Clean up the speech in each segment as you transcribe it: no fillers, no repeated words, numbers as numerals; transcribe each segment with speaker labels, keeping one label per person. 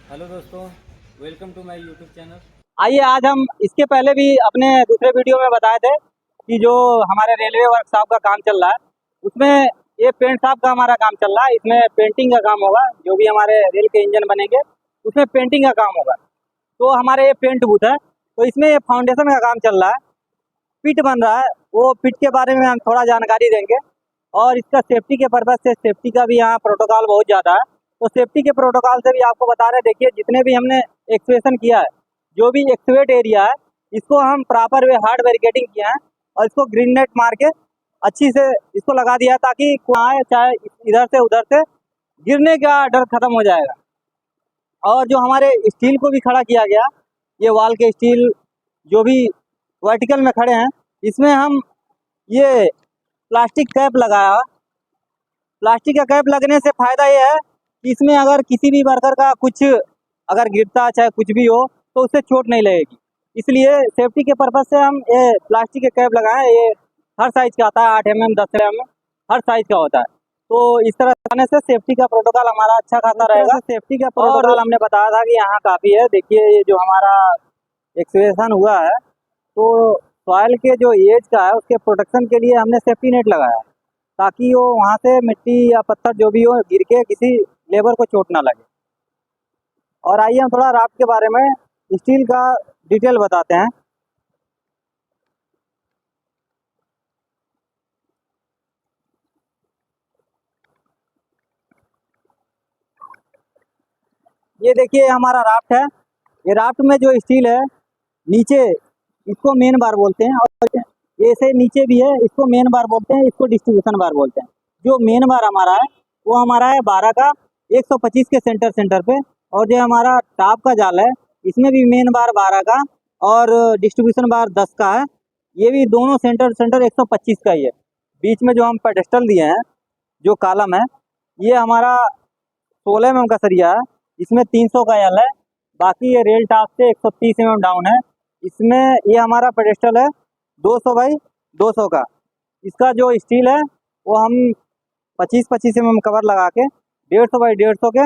Speaker 1: Hello दोस्तों, welcome to my YouTube channel.
Speaker 2: आइए आज हम इसके पहले भी अपने दूसरे वीडियो में बताए थे कि जो हमारे रेलवे वर्कशॉप का काम चल रहा है उसमें ये पेंट शॉप का हमारा काम चल रहा है। इसमें पेंटिंग का काम होगा, जो भी हमारे रेल के इंजन बनेंगे उसमें पेंटिंग का काम होगा। तो हमारे ये पेंट बूथ है, तो इसमें ये फाउंडेशन का काम चल रहा है, पिट बन रहा है। वो पिट के बारे में हम थोड़ा जानकारी देंगे और इसका सेफ्टी के पर्पज़ से सेफ्टी का भी यहाँ प्रोटोकॉल बहुत ज़्यादा है। तो सेफ्टी के प्रोटोकॉल से भी आपको बता रहे हैं। देखिए जितने भी हमने एक्सवेशन किया है, जो भी एक्सवेट एरिया है, इसको हम प्रॉपर वे हार्ड बैरिकेडिंग किया है और इसको ग्रीन नेट मार के अच्छी से इसको लगा दिया है, ताकि आए चाहे इधर से उधर से गिरने का डर खत्म हो जाएगा। और जो हमारे स्टील को भी खड़ा किया गया, ये वाल के स्टील जो भी वर्टिकल में खड़े हैं, इसमें हम ये प्लास्टिक कैप लगाया। प्लास्टिक का कैप लगने से फ़ायदा ये है कि इसमें अगर किसी भी वर्कर का कुछ अगर गिरता चाहे कुछ भी हो तो उससे चोट नहीं लगेगी। इसलिए सेफ्टी के पर्पज़ से हम ये प्लास्टिक के कैप लगाएं। ये हर साइज़ का आता है, 8 mm 10 mm हर साइज़ का होता है। तो इस तरह करने से सेफ्टी का प्रोटोकॉल हमारा अच्छा खासा रहेगा। सेफ्टी का प्रोटोकॉल हमने बताया था कि यहाँ काफ़ी है। देखिए ये जो हमारा एक्सवेशन हुआ है, तो सॉइल के जो एज का है उसके प्रोटेक्शन के लिए हमने सेफ्टी नेट लगाया, ताकि वो वहाँ से मिट्टी या पत्थर जो भी हो गिर के किसी लेबर को चोट ना लगे। और आइए हम थोड़ा राफ्ट के बारे में स्टील का डिटेल बताते हैं। ये देखिए हमारा राफ्ट है। ये राफ्ट में जो स्टील है नीचे, इसको मेन बार बोलते हैं, और ऐसे नीचे भी है, इसको मेन बार बोलते हैं, इसको डिस्ट्रीब्यूशन बार बोलते हैं। जो मेन बार हमारा है वो हमारा है 12 का 125 के सेंटर पे, और जो हमारा टॉप का जाल है इसमें भी मेन बार 12 का और डिस्ट्रीब्यूशन बार 10 का है। ये भी दोनों सेंटर 125 का ही है। बीच में जो हम पेडेस्टल दिए हैं, जो कॉलम है, ये हमारा 16 mm का सरिया है। इसमें 300 का यल है। बाकी ये रेल टॉप से 130 mm डाउन है। इसमें ये हमारा पेडेस्टल है 200 बाई 200 का। इसका जो स्टील है वो हम 25-25 mm कवर लगा के 150 बाई 150 के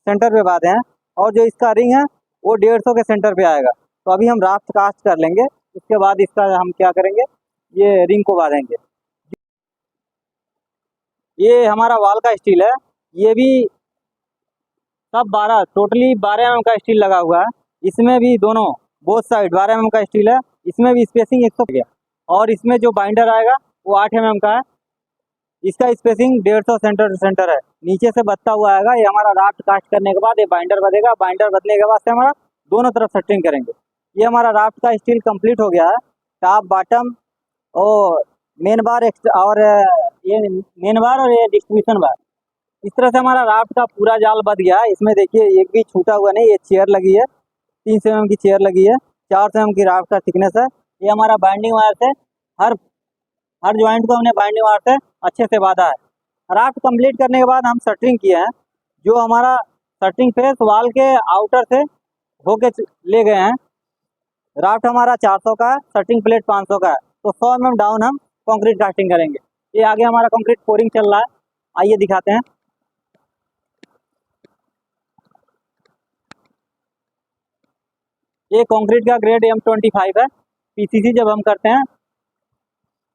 Speaker 2: सेंटर पे बांधे हैं, और जो इसका रिंग है वो 150 के सेंटर पे आएगा। तो अभी हम राफ्ट कास्ट कर लेंगे, उसके बाद इसका हम क्या करेंगे, ये रिंग को बांधेंगे। ये हमारा वाल का स्टील है, ये भी सब 12 टोटली 12 mm का स्टील लगा हुआ है। इसमें भी दोनों बोथ साइड 12 mm का स्टील है। इसमें भी स्पेसिंग 100 गया, और इसमें जो बाइंडर आएगा वो 8 mm का है। इसका स्पेसिंग 150 सेंटर टू सेंटर है। नीचे से बदता हुआ आएगा। ये हमारा राफ्ट कास्ट करने के बाद ये बाइंडर बनेगा। बाइंडर बदलने के बाद से हमारा दोनों तरफ सेटिंग करेंगे। ये हमारा राफ्ट का स्टील कंप्लीट हो गया है, टॉप बॉटम और मेन बार और ये मेन बार और ये डिस्ट्रीब्यूशन बार। इस तरह से हमारा राफ्ट का पूरा जाल बच गया है। इसमें देखिए एक भी छूटा हुआ नहीं। ये चेयर लगी है, 3 mm की चेयर लगी है, 4 mm की राफ्ट का थिकनेस है। ये हमारा बाइंडिंग वायर से हर हर ज्वाइंट को हमने बाइंडिंग वायर से अच्छे से बांधा है। राफ्ट कंप्लीट करने के बाद हम शटरिंग किए हैं। जो हमारा शटरिंग फेस वाल के आउटर से होके ले गए हैं। राफ्ट हमारा 400 का है, शटरिंग प्लेट 500 का है। तो 100 mm डाउन हम कंक्रीट कास्टिंग करेंगे। ये आगे हमारा कंक्रीट पोरिंग चल रहा है, आइए दिखाते हैं। ये कंक्रीट का ग्रेड M25 है। पीसीसी जब हम करते हैं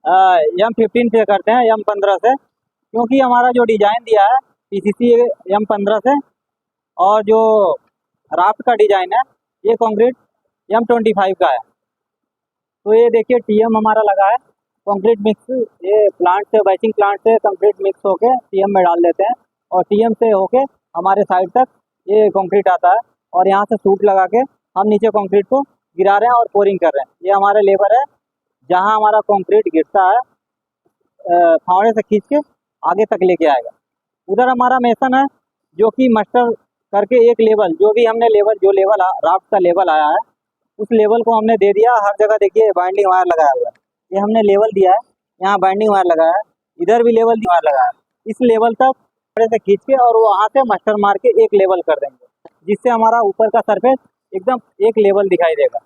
Speaker 2: M15 से करते हैं, M15 से, क्योंकि हमारा जो डिज़ाइन दिया है पीसीसी M15 से, और जो राफ्ट का डिज़ाइन है ये कंक्रीट M25 का है। तो ये देखिए TM हमारा लगा है, कंक्रीट मिक्स। ये प्लांट से, बैचिंग प्लांट से कंक्रीट मिक्स होके TM में डाल देते हैं, और TM से होके हमारे साइड तक ये कंक्रीट आता है, और यहाँ से सूट लगा के हम नीचे कंक्रीट को गिरा रहे हैं और पोरिंग कर रहे हैं। ये हमारे लेबर है, जहाँ हमारा कंक्रीट गिरता है फावड़े से खींच के आगे तक लेके आएगा। उधर हमारा मेसन है, जो कि मास्टर करके एक लेवल, जो भी हमने लेवल, जो लेवल राफ्ट का लेवल आया है उस लेवल को हमने दे दिया। हर जगह देखिए बाइंडिंग वायर लगाया हुआ है। ये हमने लेवल दिया है, यहाँ बाइंडिंग वायर लगाया है, इधर भी लेवल वायर लगाया है। इस लेवल तक फावड़े से खींच के और वहाँ से मास्टर मार के एक लेवल कर देंगे, जिससे हमारा ऊपर का सरफेस एकदम एक लेवल दिखाई देगा।